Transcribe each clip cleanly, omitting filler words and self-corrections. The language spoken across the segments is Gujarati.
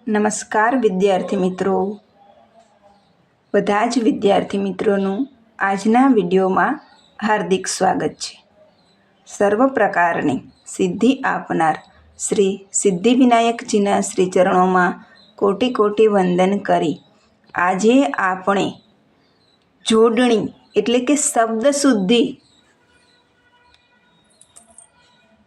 નમસ્કાર વિદ્યાર્થી મિત્રો, બધા જ વિદ્યાર્થી મિત્રોનું આજના વિડીયોમાં હાર્દિક સ્વાગત છે. સર્વ પ્રકારની સિદ્ધિ આપનાર શ્રી સિદ્ધિવિનાયકજીના શ્રી ચરણોમાં કોટી કોટી વંદન કરી આજે આપણે જોડણી એટલે કે શબ્દ શુદ્ધિ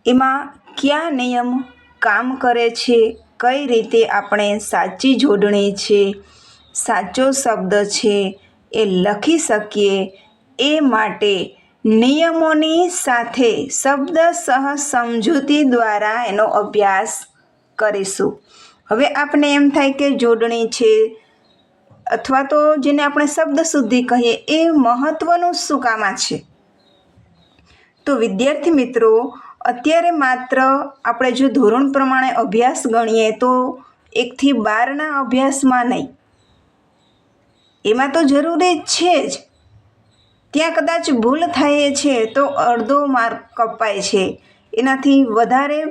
એમાં કયા નિયમ કામ કરે છે, કઈ રીતે આપણે સાચી જોડણી છે, સાચો શબ્દ છે એ લખી શકીએ એ માટે નિયમોની સાથે શબ્દ સહ સમજૂતી દ્વારા એનો અભ્યાસ કરીશું. હવે આપણે એમ થાય કે જોડણી છે અથવા તો જેને આપણે શબ્દ શુદ્ધિ કહીએ એ મહત્ત્વનું શું કામ છે? તો વિદ્યાર્થી મિત્રો, અત્યારે માત્ર આપણે જો ધોરણ પ્રમાણે અભ્યાસ ગણીએ તો 1 થી 12ના અભ્યાસમાં નહીં, એમાં તો જરૂરી છે જ. ત્યાં કદાચ ભૂલ થાય છે તો અડધો માર્ક કપાય છે, એનાથી વધારે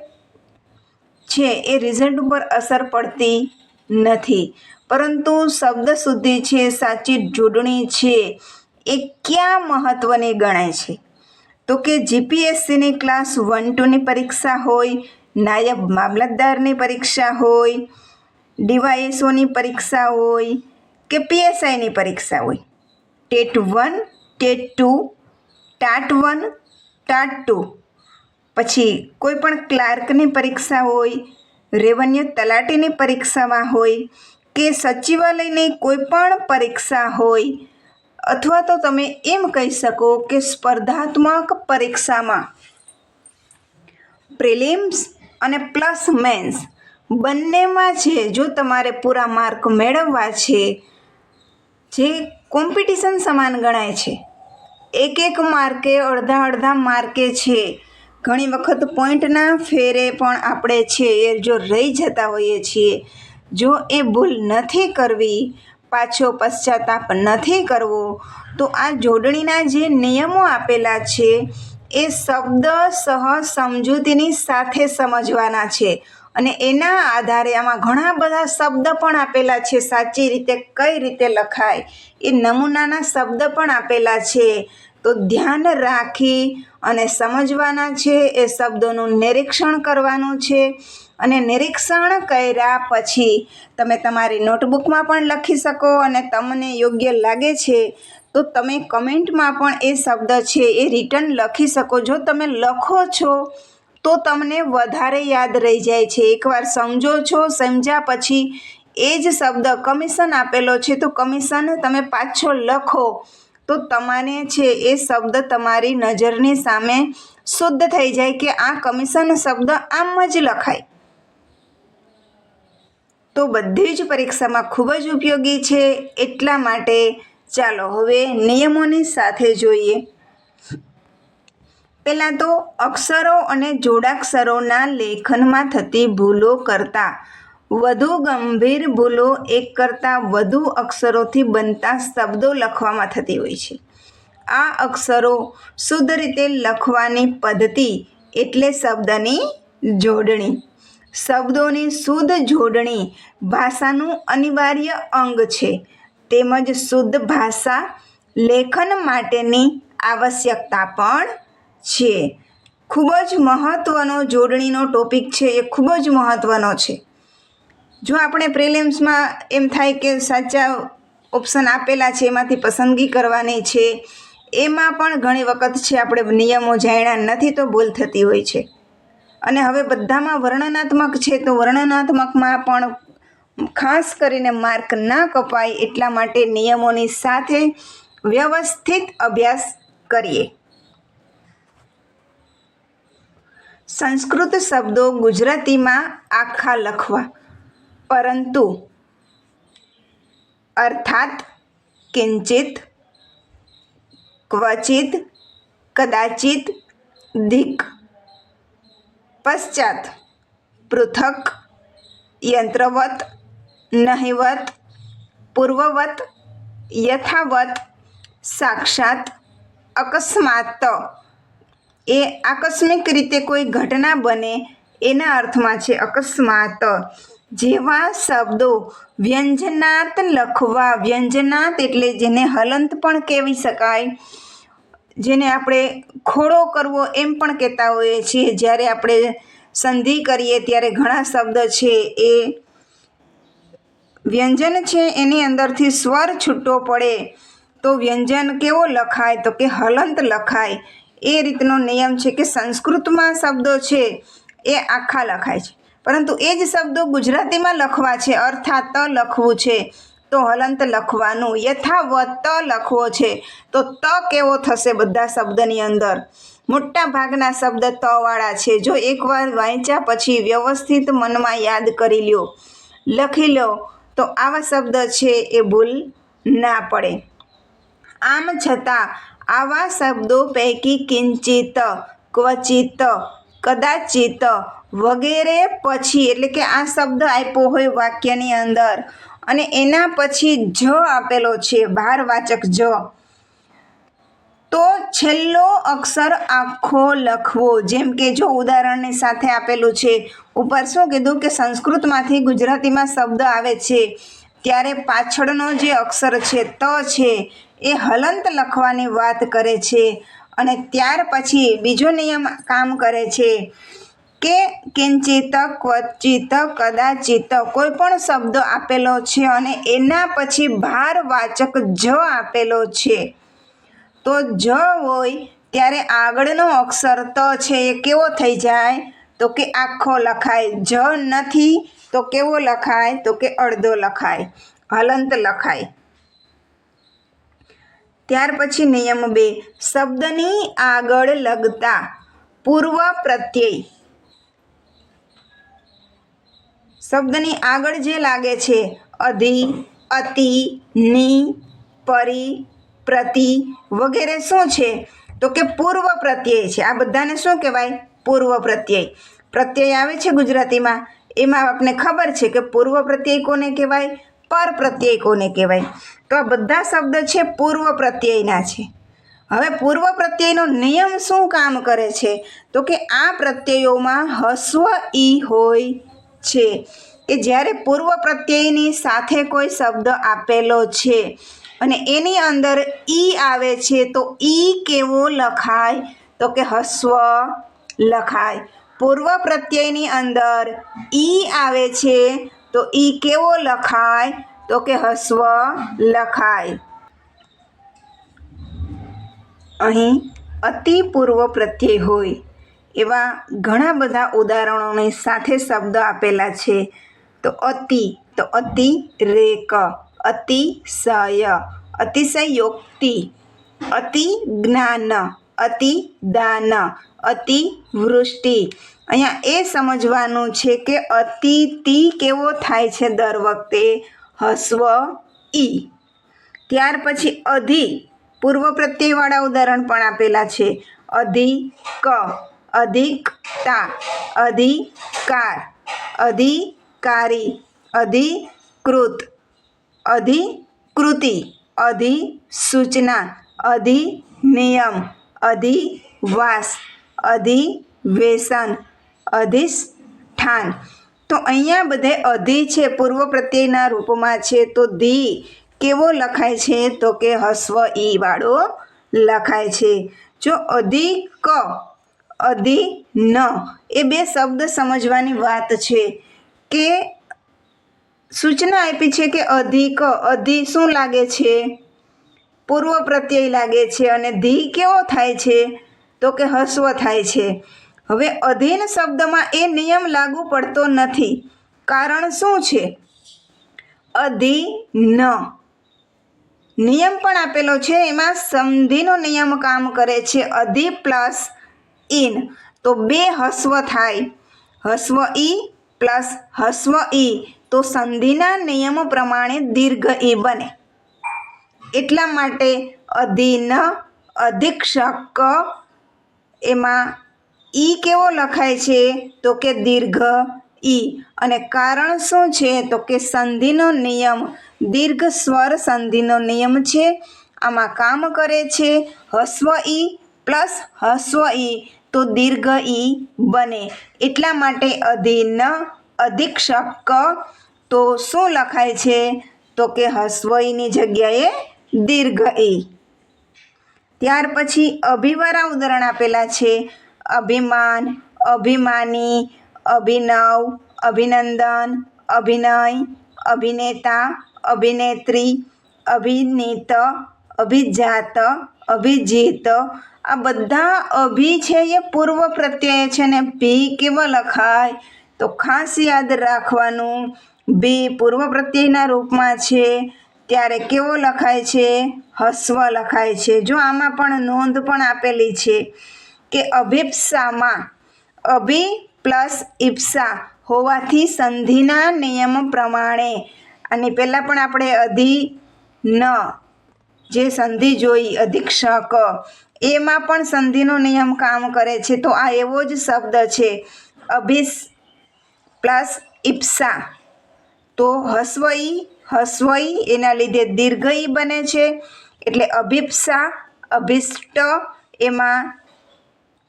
છે એ રિઝલ્ટ ઉપર અસર પડતી નથી. પરંતુ શબ્દ શુદ્ધિ છે, સાચી જોડણી છે એ ક્યાં મહત્ત્વની ગણાય છે? તો કે જીપીએસસીની ક્લાસ 1-2ની પરીક્ષા હોય, નાયબ મામલતદારની પરીક્ષા હોય, ડીવાયએસઓની પરીક્ષા હોય કે પીએસઆઈની પરીક્ષા હોય, ટેટ 1, ટેટ 2, ટાટ 1, ટાટ 2, પછી કોઈ પણ ક્લાર્કની પરીક્ષા હોય, રેવન્યુ તલાટીની પરીક્ષામાં હોય કે સચિવાલયની કોઈ પણ પરીક્ષા હોય, અથવા તો તમે એમ કહી શકો કે સ્પર્ધાત્મક પરીક્ષામાં પ્રિલિમ્સ અને પ્લસ મેન્સ બંનેમાં છે, જો તમારે પૂરા માર્ક મેળવવા છે, જે કોમ્પિટિશન સમાન ગણાય છે, એક માર્કે અડધા માર્કે છે, ઘણી વખત પોઈન્ટના ફેરે પણ આપણે છે એ જો રહી જતા હોઈએ છીએ, જો એ ભૂલ નથી કરવી, પાછો પશ્ચાતાપ નથી કરવો, તો આ જોડણીના જે નિયમો આપેલા છે એ શબ્દ સહ સમજૂતીની સાથે સમજવાના છે. અને એના આધારે આમાં ઘણા બધા શબ્દ પણ આપેલા છે, સાચી રીતે કઈ રીતે લખાય એ નમૂનાના શબ્દ પણ આપેલા છે. તો ધ્યાન રાખી અને સમજવાના છે, એ શબ્દોનું નિરીક્ષણ કરવાનું છે. અને નિરીક્ષણ કર્યા પછી તમે તમારી નોટબુકમાં પણ લખી શકો અને તમને યોગ્ય લાગે છે તો તમે કમેન્ટમાં પણ એ શબ્દ છે એ રિટર્ન લખી શકો. જો તમે લખો છો તો તમને વધારે યાદ રહી જાય છે. એકવાર સમજો છો, સમજ્યા પછી એ જ શબ્દ કમિશન આપેલો છે તો કમિશન તમે પાછો લખો તો તમારે છે એ શબ્દ તમારી નજરની સામે શુદ્ધ થઈ જાય કે આ કમિશન શબ્દ આમ જ લખાય. તો બધી જ પરીક્ષામાં ખૂબ જ ઉપયોગી છે. એટલા માટે ચાલો હવે નિયમોની સાથે જોઈએ. પહેલાં તો અક્ષરો અને જોડાક્ષરોના લેખનમાં થતી ભૂલો કરતાં વધુ ગંભીર ભૂલો એક કરતાં વધુ અક્ષરોથી બનતા શબ્દો લખવામાં થતી હોય છે. આ અક્ષરો શુદ્ધ રીતે લખવાની પદ્ધતિ એટલે શબ્દની જોડણી. શબ્દોની શુદ્ધ જોડણી ભાષાનું અનિવાર્ય અંગ છે, તેમજ શુદ્ધ ભાષા લેખન માટેની આવશ્યકતા પણ છે. ખૂબ જ મહત્ત્વનો જોડણીનો ટોપિક છે, એ ખૂબ જ મહત્ત્વનો છે. જો આપણે પ્રિલિમ્સમાં એમ થાય કે સાચા ઓપ્શન આપેલા છે એમાંથી પસંદગી કરવાની છે, એમાં પણ ઘણી વખત છે આપણે નિયમો જાણ્યા નથી તો ભૂલ થતી હોય છે. અને હવે બધામાં વર્ણનાત્મક છે તો વર્ણનાત્મકમાં પણ ખાસ કરીને માર્ક ના કપાય એટલા માટે નિયમોની સાથે વ્યવસ્થિત અભ્યાસ કરીએ. સંસ્કૃત શબ્દો ગુજરાતીમાં આખા લખવા, પરંતુ અર્થાત, કિંચિત, ક્વચિત, કદાચિત, ધિક, પશ્ચાત, પૃથક, યંત્રવત, નહિવત, પૂર્વવત, યથાવત, સાક્ષાત, અકસ્માત એ આકસ્મિક રીતે કોઈ ઘટના બને એના અર્થમાં છે અકસ્માત. જેવા શબ્દો વ્યંજનાત લખવા, વ્યંજનાત એટલે જેને હલંત પણ કહેવી શકાય, જેને આપણે ખોડો કરવો એમ પણ કહેતા હોઈએ છીએ. જ્યારે આપણે સંધિ કરીએ ત્યારે ઘણા શબ્દ છે એ વ્યંજન છે એની અંદરથી સ્વર છૂટો પડે તો વ્યંજન કેવો લખાય? તો કે હલંત લખાય. એ રીતનો નિયમ છે કે સંસ્કૃતમાં શબ્દો છે એ આખા લખાય છે, પરંતુ એ જ શબ્દો ગુજરાતીમાં લખવા છે, અર્થાત લખવું છે તો હલંત લખવાનું. યથાવત લખવો છે તો ત કેવો થશે બધા શબ્દની અંદર? મોટા ભાગના શબ્દ તવાળા છે. જો એકવાર વાંચ્યા પછી વ્યવસ્થિત મનમાં યાદ કરી લ્યો, લખી લો તો આવા શબ્દ છે એ ભૂલ ના પડે. આમ છતાં આવા શબ્દો પૈકી કિંચિત, ક્વચિત, કદાચિત વગેરે પછી, એટલે કે આ શબ્દ આપ્યો હોય વાક્યની અંદર અને એના પછી જ આપેલો છે, ભારવાચક જ, તો છેલ્લો અક્ષર આખો લખવો. જેમ કે જો ઉદાહરણની સાથે આપેલું છે, ઉપર શું કીધું કે સંસ્કૃતમાંથી ગુજરાતીમાં શબ્દ આવે છે ત્યારે પાછળનો જે અક્ષર છે ત છે એ હલંત લખવાની વાત કરે છે. અને ત્યાર પછી બીજો નિયમ કામ કરે છે કે કિંચિત, ક્વચિત, કદાચિત કોઈ પણ શબ્દ આપેલો છે અને એના પછી ભારવાચક જ આપેલો છે, તો જ હોય ત્યારે આગળનો અક્ષર ત છે એ કેવો થઈ જાય? તો કે આખો લખાય. જ નથી તો કેવો લખાય? તો કે અડધો લખાય, હલંત લખાય. ત્યાર પછી નિયમ 2, શબ્દની આગળ લગતા પૂર્વ પ્રત્યય. શબ્દની આગળ જે લાગે છે અધિ, અતિ, ની, પરી, પ્રતિ વગેરે શું છે? તો કે પૂર્વ પ્રત્યય છે. આ બધાને શું કહેવાય? પૂર્વ પ્રત્યય. પ્રત્યય આવે છે ગુજરાતીમાં, એમાં આપણને ખબર છે કે પૂર્વ પ્રત્યય કોને કહેવાય, પર પ્રત્યય કોને કહેવાય. તો આ બધા શબ્દ છે પૂર્વ પ્રત્યયના છે. હવે પૂર્વ પ્રત્યયનો નિયમ શું કામ કરે છે? તો કે આ પ્રત્યયોમાં હસ્વ ઈ હોય છે કે જ્યારે પૂર્વ પ્રત્યયની સાથે કોઈ શબ્દ આપેલો છે અને એની અંદર ઈ આવે છે તો ઈ કેવો લખાય? તો કે હસ્વ લખાય. પૂર્વ પ્રત્યયની અંદર ઈ આવે છે તો ઈ કેવો લખાય? તો કે હસ્વ લખાય. અહીં અતિ પૂર્વ પ્રત્યય હોય એવા ઘણા બધા ઉદાહરણોની સાથે શબ્દ આપેલા છે. તો અતિરેક, અતિશય, અતિશયોક્તિ, અતિ જ્ઞાન, અતિ દાન, અતિવૃષ્ટિ. અહીંયા એ સમજવાનું છે કે અતિથી કેવો થાય છે દર વખતે? હસ્વ ઈ. ત્યાર પછી અધિ પૂર્વ પ્રત્યયવાળા ઉદાહરણ પણ આપેલા છે. અધિક, અધિકતા, અધિકાર, અધિકારી, અધિકૃત, અધિકૃતિ, અધિસૂચના, અધિનિયમ, અધિવાસ, અધિવેશન, અધિષ્ઠાન. તો અહીંયા બધે અધિ છે પૂર્વ પ્રત્યયના રૂપમાં છે, તો ધી કેવો લખાય છે? તો કે હસ્વ ઈ વાળો લખાય છે. જો અધિક, અધિન એ બે શબ્દ સમજવાની વાત છે કે સૂચના આપી છે કે અધિક, અધિ શું લાગે છે? પૂર્વ પ્રત્યય લાગે છે અને ધી કેવો થાય છે? તો કે હસ્વ થાય છે. હવે અધીન શબ્દમાં એ નિયમ લાગુ પડતો નથી. કારણ શું છે? અધીન નિયમ પણ આપેલો છે, એમાં સંધિનો નિયમ કામ કરે છે. અધિ પ્લસ ઇન તો બે હસ્વ થાય, હસ્વ ઈ પ્લસ હસ્વ ઈ તો સંધિના નિયમ પ્રમાણે દીર્ઘ ઈ બને. એટલા માટે અધીન, અધિક્ષક એમાં ઈ કેવો લખાય છે? તો કે દીર્ઘ ઈ. અને કારણ શું છે? તો કે સંધિનો નિયમ, દીર્ઘ સ્વર સંધિનો નિયમ છે. આમાં કામ કરે છે હસ્વ ઈ પ્લસ હસ્વ ઈ તો દીર્ઘ ઈ બને. એટલા માટે અધીન અધિક્ષક તો શું લખાય છે? તો કે હસ્વ ઈની જગ્યાએ દીર્ઘ ઈ. ત્યાર પછી અભિવાળા ઉદાહરણ આપેલા છે. અભિમાન, અભિમાની, અભિનવ, અભિનંદન, અભિનય, અભિનેતા, અભિનેત્રી, અભિનીત, અભિજાત, અભિજીત. આ બધા અભિ છે એ પૂર્વ પ્રત્યય છે ને ભી કેવો લખાય? તો ખાસ યાદ રાખવાનું, ભી પૂર્વ પ્રત્યયના રૂપમાં છે ત્યારે કેવો લખાય છે? હસ્વ લખાય છે. જો આમાં પણ નોંધ પણ આપેલી છે કે અભિપ્સામાં અભિ પ્લસ ઈપ્સા હોવાથી સંધિના નિયમ પ્રમાણે, અને પહેલાં પણ આપણે અધિન જે સંધિ જોઈ અધિક્ષક, એમાં પણ સંધિનો નિયમ કામ કરે છે. તો આ એવો જ શબ્દ છે અભિસ પ્લસ ઈપ્સા. તો હસ્વઈ એના લીધે દીર્ઘ ઈ બને છે. એટલે અભિપ્સા, અભિષ્ટ એમાં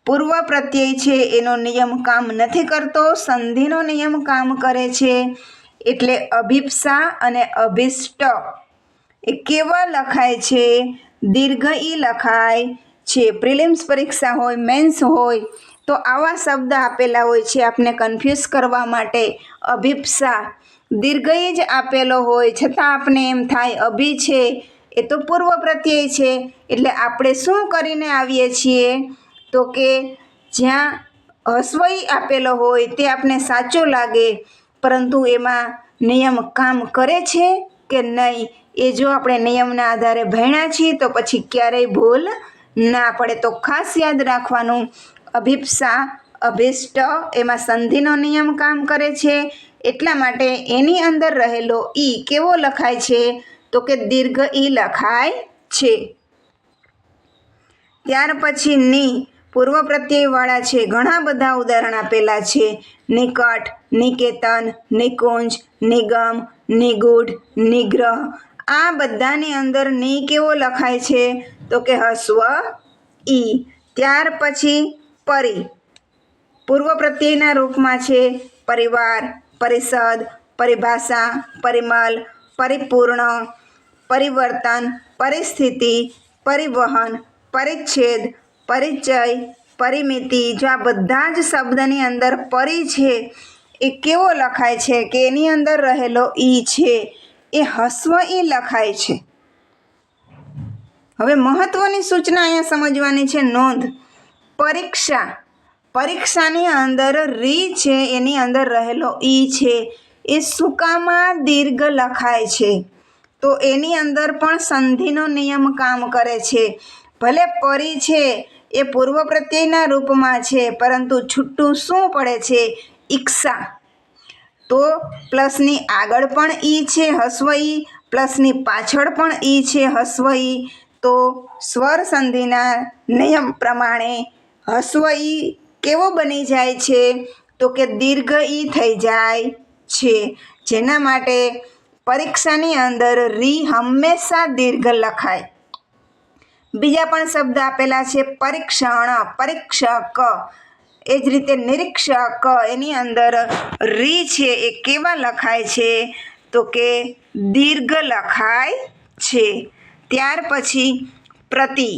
પૂર્વ પ્રત્યય છે એનો નિયમ કામ નથી કરતો, સંધિનો નિયમ કામ કરે છે. એટલે અભિપ્સા અને અભિષ્ટ એ કેવા લખાય છે? દીર્ઘ ઈ લખાય છે. પ્રિલિમ્સ પરીક્ષા હોય, મેન્સ હોય તો આવા શબ્દ આપેલા હોય છે આપને કન્ફ્યુઝ કરવા માટે. અભિપ્સા દીર્ઘ ઈ જ આપેલો હોય છતાં આપને એમ થાય અભિ છે એ તો પૂર્વ પ્રત્યય છે. એટલે આપણે શું કરીને આવીએ છીએ? તો કે જ્યાં હસ્વઈ આપેલો હોય તે આપને સાચો લાગે, પરંતુ એમાં નિયમ કામ કરે છે કે નહીં એ જો આપણે નિયમના આધારે ભણ્યા છીએ તો પછી ક્યારેય ભૂલ ના પડે. તો ખાસ યાદ રાખવાનું, અભિપ્સા, અભિષ્ટ એમાં સંધિનો નિયમ કામ કરે છે. એટલા માટે એની અંદર રહેલો ઈ કેવો લખાય છે? તો કે દીર્ઘ ઈ લખાય છે. ત્યાર પછી ની પૂર્વ પ્રત્યયવાળા છે. ઘણા બધા ઉદાહરણ આપેલા છે. નિકટ, નિકેતન, નિકુંજ, નિગમ, નિગૂઢ, નિગ્રહ. આ બધાની અંદર ની કેવો લખાય છે? તો કે હસ્વ ઈ. ત્યાર પછી પરી પૂર્વ પ્રત્યયના રૂપમાં છે. પરિવાર, પરિષદ, પરિભાષા, પરિમલ, પરિપૂર્ણ, પરિવર્તન, પરિસ્થિતિ, પરિવહન, પરિચ્છેદ, પરિચય, પરિમિતિ. જો આ બધા જ શબ્દની અંદર પરી છે એ કેવો લખાય છે? કે એની અંદર રહેલો ઈ છે એ હસ્વ ઈ લખાય છે. હવે મહત્વની સૂચના અહીંયા સમજવાની છે. નોંધ, પરીક્ષા, પરીક્ષાની અંદર રી છે એની અંદર રહેલો ઈ છે એ સુકામાં દીર્ઘ લખાય છે. તો એની અંદર પણ સંધિનો નિયમ કામ કરે છે. ભલે પરી છે એ પૂર્વ પ્રત્યયના રૂપમાં છે, પરંતુ છૂટું શું પડે છે? ઈક્ષા. તો પ્લસની આગળ પણ ઈ છે હસ્વ ઈ, પ્લસની પાછળ પણ ઈ છે હસ્વ ઈ. તો સ્વર સંધિના નિયમ પ્રમાણે હસ્વ ઈ કેવો બની જાય છે? તો કે દીર્ઘ ઈ થઈ જાય છે. જેના માટે પરીક્ષાની અંદર રી હંમેશા દીર્ઘ લખાય. બીજા પણ શબ્દ આપેલા છે. પરીક્ષણ, પરીક્ષક, એ જ રીતે નિરીક્ષક. એની અંદર રી છે એ કેવા લખાય છે? તો કે દીર્ઘ લખાય છે. ત્યાર પછી પ્રતિ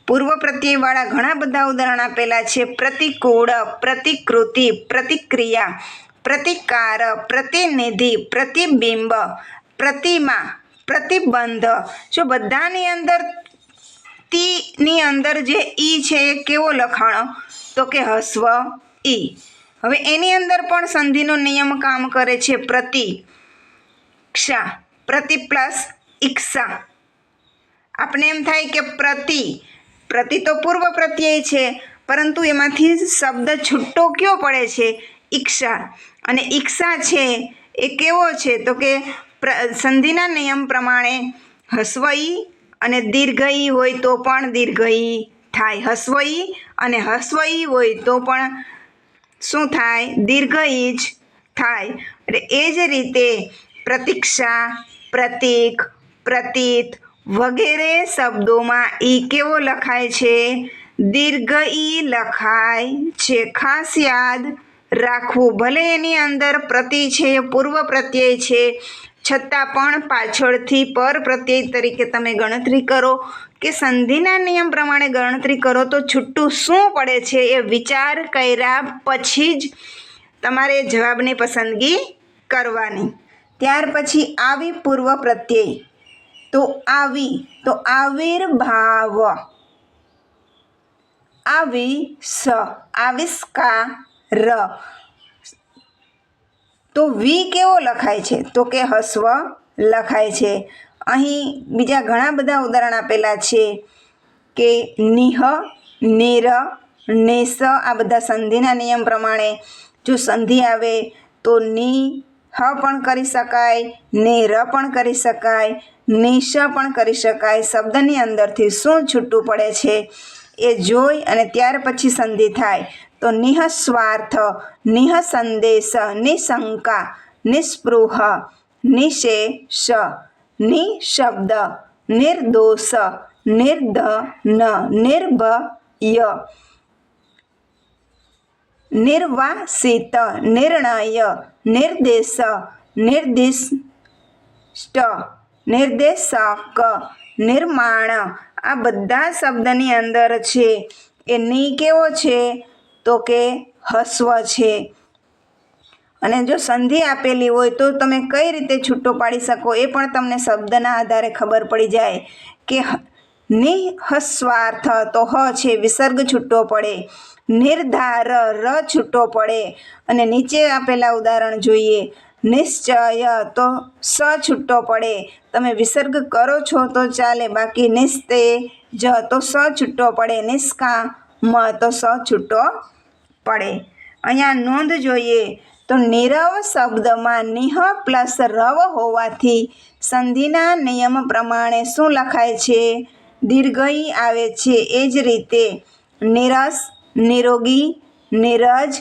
પૂર્વ પ્રત્યયવાળા ઘણા બધા ઉદાહરણ આપેલા છે. પ્રતિકૂળ, પ્રતિકૃતિ, પ્રતિક્રિયા, પ્રતિકાર, પ્રતિનિધિ, પ્રતિબિંબ, પ્રતિમા, પ્રતિબંધ. જો બધાની અંદર ની અંદર જે ઈ છે એ કેવો લખાણો? તો કે હસ્વ ઈ. હવે એની અંદર પણ સંધિનો નિયમ કામ કરે છે. પ્રતિક્ષા, પ્રતિ પ્લસ ઈક્ષા. આપણે એમ થાય કે પ્રતિ તો પૂર્વ પ્રત્યય છે, પરંતુ એમાંથી શબ્દ છૂટો કયો પડે છે? ઈક્ષા. અને ઈક્ષા છે એ કેવો છે? તો કે સંધિના નિયમ પ્રમાણે હસ્વ ઈ અને દીર્ઘ ઈ હોય તો પણ દીર્ઘ ઈ થાય. હસ્વ ઈ અને હસ્વ ઈ હોય તો પણ શું થાય? દીર્ઘ ઈ જ થાય. એટલે એ જ રીતે પ્રતીક્ષા, પ્રતીક, પ્રતીત વગેરે શબ્દોમાં ઈ કેવો લખાય છે? દીર્ઘ ઈ લખાય છે. ખાસ યાદ રાખવું, ભલે એની અંદર પ્રતિ છે એ પૂર્વ પ્રત્યય છે, છતાં પણ પાછળથી પર પ્રત્યય તરીકે તમે ગણતરી કરો કે સંધિના નિયમ પ્રમાણે ગણતરી કરો તો છૂટું શું પડે છે એ વિચાર કર્યા પછી જ તમારે જવાબની પસંદગી કરવાની. ત્યાર પછી આવી પૂર્વ પ્રત્યય, તો આવી, તો આવિર્ભાવ, આવિષ્કાર, તો વી કેવો લખાય છે? તો કે હસ્વ લખાય છે. અહીં બીજા ઘણા બધા ઉદાહરણ આપેલા છે કે નિહ, નિર, નેસ, આ બધા સંધિના નિયમ પ્રમાણે જો સંધિ આવે તો ની હ પણ કરી શકાય, ને ર પણ કરી શકાય, નિશ પણ કરી શકાય. શબ્દની અંદરથી શું છૂટું પડે છે એ જોઈ અને ત્યાર પછી સંધિ થાય તો નિઃસ્વાર્થ, નિઃસંદેશ, નિશંકા, નિસ્પૃહ, નિશેષ, નિશબ્દ, નિર્દોષ, નિર્ધન, નિર્ભય, નિર્વાસિત, નિર્ણય, નિર્દેશ, નિર્દિષ્ટ, નિર્દેશક, નિર્માણ, આ બધા શબ્દની અંદર છે એ ની કેવો છે? તો કે હસ્વ છે. અને જો સંધિ આપેલી હોય તો તમે કઈ રીતે છૂટો પાડી શકો એ પણ તમને શબ્દના આધારે ખબર પડી જાય કે નિઃસ્વાર્થ, તો હ છે વિસર્ગ છૂટો પડે, નિર્ધાર, ર છૂટો પડે, અને નીચે આપેલા ઉદાહરણ જોઈએ. નિશ્ચય, તો સ છૂટો પડે, તમે વિસર્ગ કરો છો તો ચાલે, બાકી નિસ્તેજ, તો સ છૂટો પડે, નિષ્કામ, તો સ છૂટો પડે. અહીંયા નોંધ જોઈએ તો નીરવ શબ્દમાં નિહ પ્લસ રવ હોવાથી સંધિના નિયમ પ્રમાણે શું લખાય છે? દીર્ઘઈ આવે છે. એ જ રીતે નીરસ, નિરોગી, નીરજ,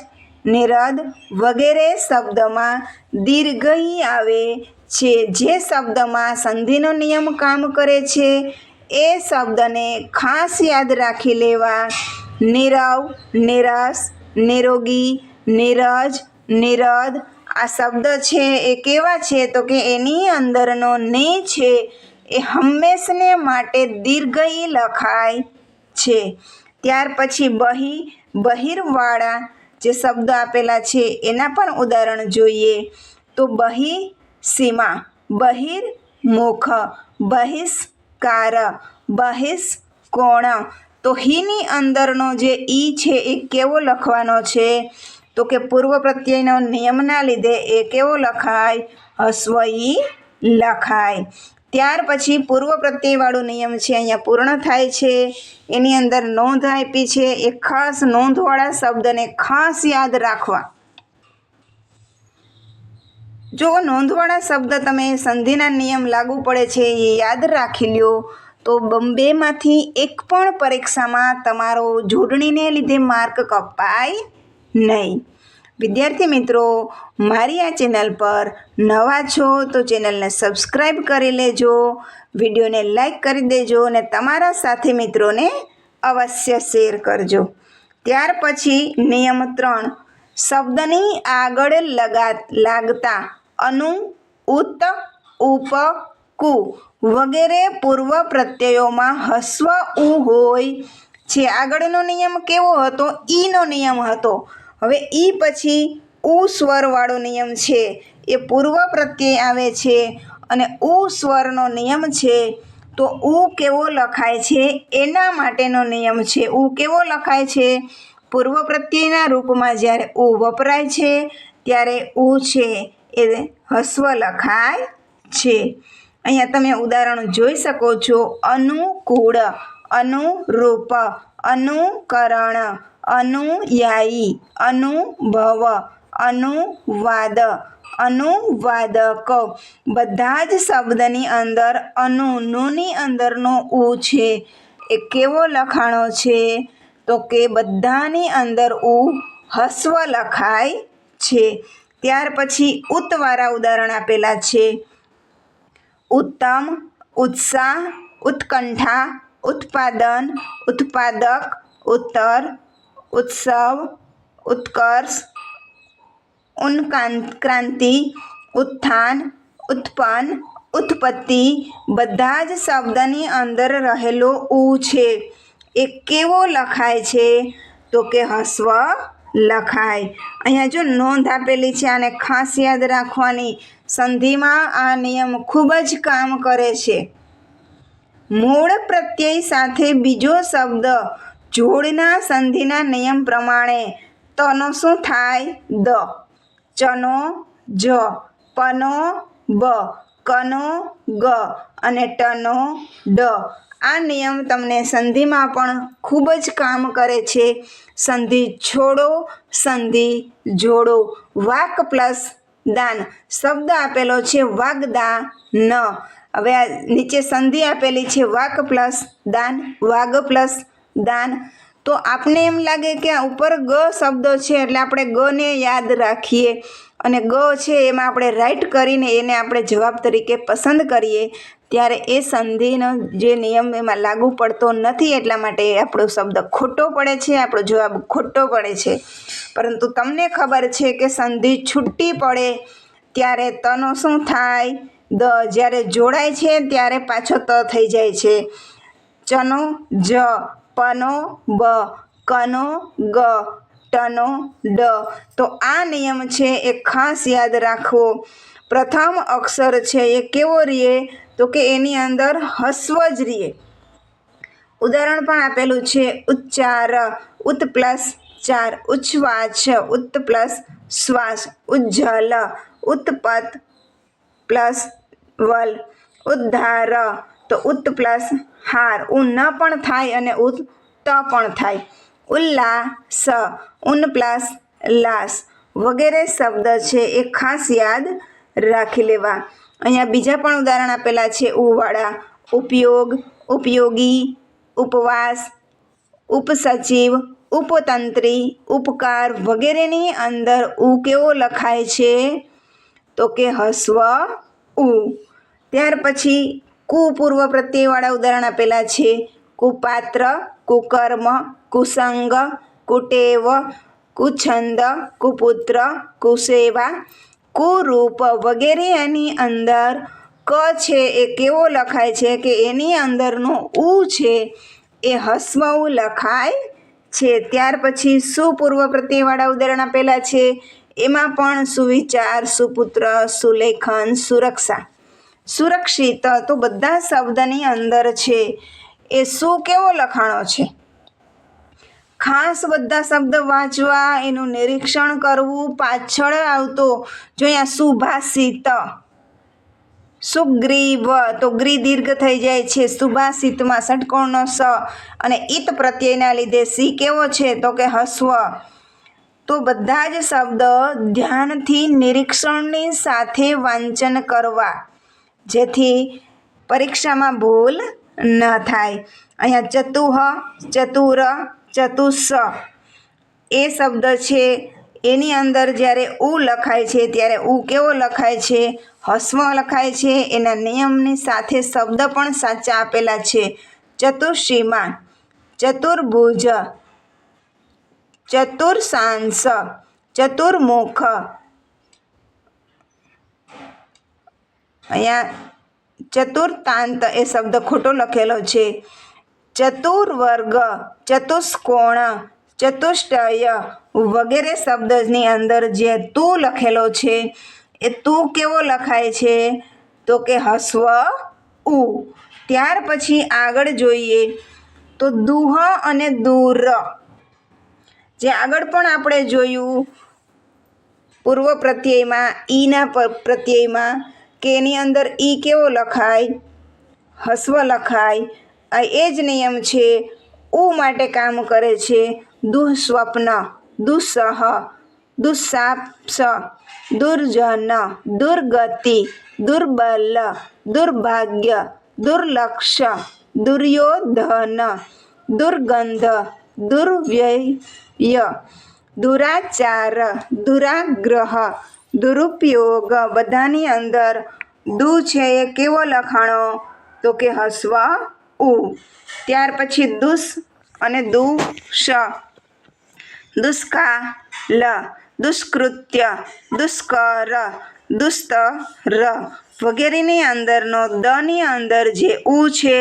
નિરદ વગેરે શબ્દમાં દીર્ઘઈ આવે છે. જે શબ્દમાં સંધિનો નિયમ કામ કરે છે એ શબ્દને ખાસ યાદ રાખી લેવા. નીરવ, નીરસ, નિરોગી, નીરજ, નિરદ, આ શબ્દ છે એ કેવા છે? તો કે એની અંદરનો ને છે એ હંમેશને માટે દીર્ઘઈ લખાય છે. ત્યાર પછી બહી, બહિરવાળા જે શબ્દ આપેલા છે એના પણ ઉદાહરણ જોઈએ તો બહી સીમા, બહિર્મુખ, બહિષ્કાર, બહિષ્કોણ, તો હીની અંદરનો જે ઈ છે એ કેવો લખવાનો છે? તો કે પૂર્વ પ્રત્યયનો નિયમના લીધે એ કેવો લખાય? હસ્વ ઈ લખાય. ત્યાર પછી પૂર્વ પ્રત્યયવાળો નિયમ છે અહીંયા પૂર્ણ થાય છે. એની અંદર નોંધ આપી છે એ ખાસ નોંધવાળા શબ્દને ખાસ યાદ રાખવા. જો નોંધવાળા શબ્દ તમે સંધિના નિયમ લાગુ પડે છે એ યાદ રાખી લ્યો તો બેમાંથી એક પણ પરીક્ષામાં તમારો જોડણીને લીધે માર્ક કપાય નહીં. વિદ્યાર્થી મિત્રો, મારી આ ચેનલ પર નવા છો તો ચેનલને સબસ્ક્રાઈબ કરી લેજો, વિડીયોને લાઈક કરી દેજો અને તમારા સાથી મિત્રોને અવશ્ય શેર કરજો. ત્યાર પછી નિયમ 3, શબ્દની આગળ લાગતા અનુ, ઉત, ઉપ, કુ વગેરે પૂર્વ પ્રત્યયોમાં હસ્વ ઉ હોય છે. આગળનો નિયમ કેવો હતો? ઈનો નિયમ હતો. હવે ઈ પછી ઉ સ્વરવાળો નિયમ છે. એ પૂર્વ પ્રત્યય આવે છે અને ઉ સ્વરનો નિયમ છે. તો ઉ કેવો લખાય છે એના માટેનો નિયમ છે. ઉ કેવો લખાય છે? પૂર્વ પ્રત્યયના રૂપમાં જ્યારે ઉ વપરાય છે ત્યારે ઉ છે એ હસ્વ લખાય છે. અહીંયા તમે ઉદાહરણ જોઈ શકો છો. અનુકૂળ, અનુરૂપ, અનુકરણ, અનુયાયી, અનુભવ, અનુવાદ, અનુવાદક, બધા જ શબ્દની અંદર નુની અંદરનો ઉ છે એ કેવો લખાણો છે? તો કે બધાની અંદર ઉ હસ્વ લખાય છે. ત્યાર પછી ઉતવાળા ઉદાહરણ આપેલા છે. ઉત્તમ, ઉત્સાહ, ઉત્કંઠા, ઉત્પાદન, ઉત્પાદક, ઉત્તર, ઉત્સવ, ઉત્કર્ષ, ઉત્ક્રાંતિ, ઉત્થાન, ઉત્પન્ન, ઉત્પત્તિ બધા જ શબ્દની અંદર રહેલો ઉ છે એ કેવો લખાય છે? તો કે હસ્વ લખાય. અહીંયા જો નોંધ આપેલી છે, આને ખાસ યાદ રાખવાની. સંધિમાં આ નિયમ ખૂબ જ કામ કરે છે. મૂળ પ્રત્યય સાથે બીજો શબ્દ જોડના સંધિના નિયમ પ્રમાણે તનો શું થાય? દ. ચનો જ, પનો બ, કનો ગ અને ટનો ડ. આ નિયમ તમને સંધિમાં પણ ખૂબ જ કામ કરે છે. સંધિ છોડો, સંધિ જોડો. વાક પ્લસ દાન. શબ્દ આપેલો છે વાગદા ન. હવે આ નીચે સંધિ આપેલી છે વાક પ્લસ દાન, વાગ પ્લસ દાન. તો આપને એમ લાગે કે આ ઉપર ગ શબ્દ છે એટલે આપણે ગને યાદ રાખીએ અને ગ છે એમાં આપણે રાઈટ કરીને એને આપણે જવાબ તરીકે પસંદ કરીએ, ત્યારે એ સંધિનો જે નિયમ એમાં લાગુ પડતો નથી, એટલા માટે આપણો શબ્દ ખોટો પડે છે, આપણો જવાબ ખોટો પડે છે. પરંતુ તમને ખબર છે કે સંધિ છૂટી પડે ત્યારે તનો શું થાય? દ. જ્યારે જોડાય છે ત્યારે પાછો ત થઈ જાય છે. ચનો જ, પનો બ, કનો ગ, ટનો ડ. તો આ નિયમ છે એ ખાસ યાદ રાખવો. પ્રથમ અક્ષર છે એ કેવો રહે? તો કે એની અંદર હસ્વ જ રહે. ઉદાહરણ પણ આપેલું છે. ઉચ્ચાર, ઉત પ્લસ ચાર. ઉચ્છવાચ, ઉત પ્લસ શ્વાસ. ઉજ્જલ, ઉત્પત પ્લસ વલ. ઉદ્ધાર, તો ઉત પ્લસ હાર. ઉન પણ થાય અને ઉત પણ થાય. ઉલ્લાસ, ઉન પ્લસ લાસ વગેરે શબ્દ છે એ ખાસ યાદ રાખી લેવા. અહીંયા બીજા પણ ઉદાહરણ આપેલા છે ઉવાળા. ઉપયોગ, ઉપયોગી, ઉપવાસ, ઉપસચિવ, ઉપતંત્રી, ઉપકાર વગેરેની અંદર ઉ કેવો લખાય છે? તો કે હસ્વ ઉ. ત્યાર પછી કુ પૂર્વ પ્રત્યયવાળા ઉદાહરણ આપેલા છે. કુપાત્ર, કુકર્મ, કુસંગ, કુટેવ, કુછંદ, કુપુત્ર, કુસેવા, કુરૂપ વગેરે. એની અંદર ક છે એ કેવો લખાય છે? કે એની અંદરનો ઉ છે એ હસ્વ ઉ લખાય છે. ત્યાર પછી સુપૂર્વ પ્રત્યયવાળા ઉદાહરણ આપેલા છે. એમાં પણ સુવિચાર, સુપુત્ર, સુલેખન, સુરક્ષા, સુરક્ષિત. તો બધા શબ્દની અંદર છે એ શું કેવો લખાણો છે? ખાસ બધા શબ્દ વાંચવા, એનું નિરીક્ષણ કરવું. પાછળ આવતો જો અહીંયા સુભાષિત, સુગ્રીવ, તો ગ્રી દીર્ઘ થઈ જાય છે. સુભાષિતમાં ષટકોણનો સ અને ઈત પ્રત્યયના લીધે સી કેવો છે? તો કે હસ્વ. તો બધા જ શબ્દ ધ્યાનથી નિરીક્ષણની સાથે વાંચન કરવા, જેથી પરીક્ષામાં ભૂલ ન થાય. અહીંયા ચતુહ, ચતુર, ચતુસ્સ એ શબ્દ છે એની અંદર જ્યારે ઉ લખાય છે ત્યારે ઉ કેવો લખાય છે? હસ્વ લખાય છે. એના નિયમની સાથે શબ્દ પણ સાચા આપેલા છે. ચતુર્સીમા, ચતુર્ભુજ, ચતુર્શાંસ, ચતુર્મુખ. અહીંયા ચતુર્તાંત એ શબ્દ ખોટો લખેલો છે. ચતુર્વર્ગ, ચતુષ્કોણ, ચતુષ્ટય વગેરે શબ્દની અંદર જે તું લખેલો છે એ તું કેવો લખાય છે? તો કે હસ્વ ઉ. ત્યાર પછી આગળ જોઈએ તો દુહ અને દૂર. જે આગળ પણ આપણે જોયું પૂર્વ પ્રત્યયમાં, ઈના પ્રત્યયમાં, કે એની અંદર ઈ કેવો લખાય? હસ્વ લખાય. એ જ નિયમ છે ઉ માટે કામ કરે છે. દુઃસ્વપ્ન, દુસ્સહ, દુસ્સાપ્સ, દુર્જન, દુર્ગતિ, દુર્બલ, દુર્ભાગ્ય, દુર્લક્ષ્ય, દુર્યોધન, દુર્ગંધ, દુર્વ્યય, દુરાચાર, દુરાગ્રહ, દુરુપયોગ. બધાની અંદર દુ છે એ કેવો લખાણો? તો કે હસ્વ ઉ. ત્યાર પછી દુસ અને દુષ્કાલ, દુષ્કૃત્ય, દુષ્કર, દુસ્તર વગેરેની અંદરનો દની અંદર જે ઉ છે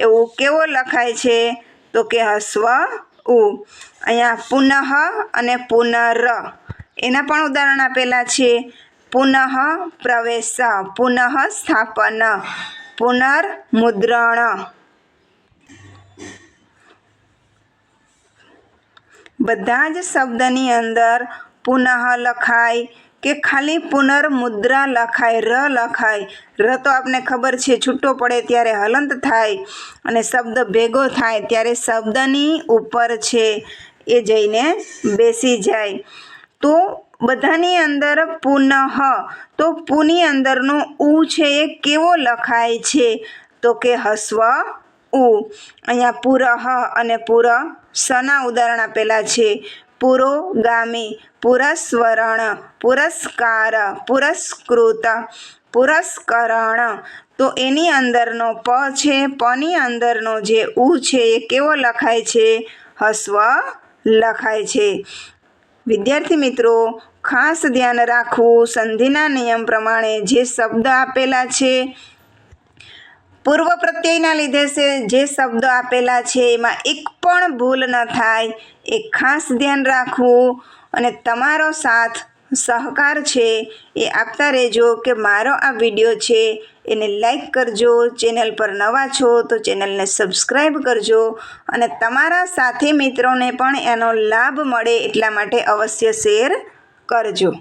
એવું કેવો લખાય છે તો કે હસ્વ ઉ. અહીંયા પુનઃ અને પુનર એના પણ ઉદાહરણ આપેલા છે. પુનઃ પ્રવેશ, પુનઃ સ્થાપન, પુનર્મુદ્રણ. બધા જ શબ્દની અંદર પુનઃ લખાય કે ખાલી પુનર્મુદ્રા લખાય, લખાય. તો આપણે ખબર છે છૂટો પડે ત્યારે હલંત થાય અને શબ્દ ભેગો થાય ત્યારે શબ્દની ઉપર છે એ જઈને બેસી જાય. તો બધાની અંદર પુનઃ, તો પુની અંદરનો ઉ છે એ કેવો લખાય છે તો કે હસ્વ ઉ. અહીંયા પુરઃ અને પુરસના ઉદાહરણ આપેલા છે. પુરોગામી, પુરસ્વરણ, પુરસ્કાર, પુરસ્કૃત, પુરસ્કરણ. તો એની અંદરનો પ છે, પની અંદરનો જે ઉ છે એ કેવો લખાય છે? હસ્વ લખાય છે. વિદ્યાર્થી મિત્રો, ખાસ ધ્યાન રાખવું, સંધિના નિયમ પ્રમાણે જે શબ્દ આપેલા છે પૂર્વ પ્રત્યયના લીધે જે શબ્દો આપેલા છે એમાં એક પણ ભૂલ ન થાય એ ખાસ ધ્યાન રાખવું. અને તમારો સાથ સહકાર છે એ આપતા રહેજો કે મારો આ વિડીયો છે એને લાઈક કરજો. ચેનલ પર નવા છો તો ચેનલને સબસ્ક્રાઈબ કરજો અને તમારા સાથી મિત્રોને પણ એનો લાભ મળે એટલા માટે અવશ્ય શેર કરજો.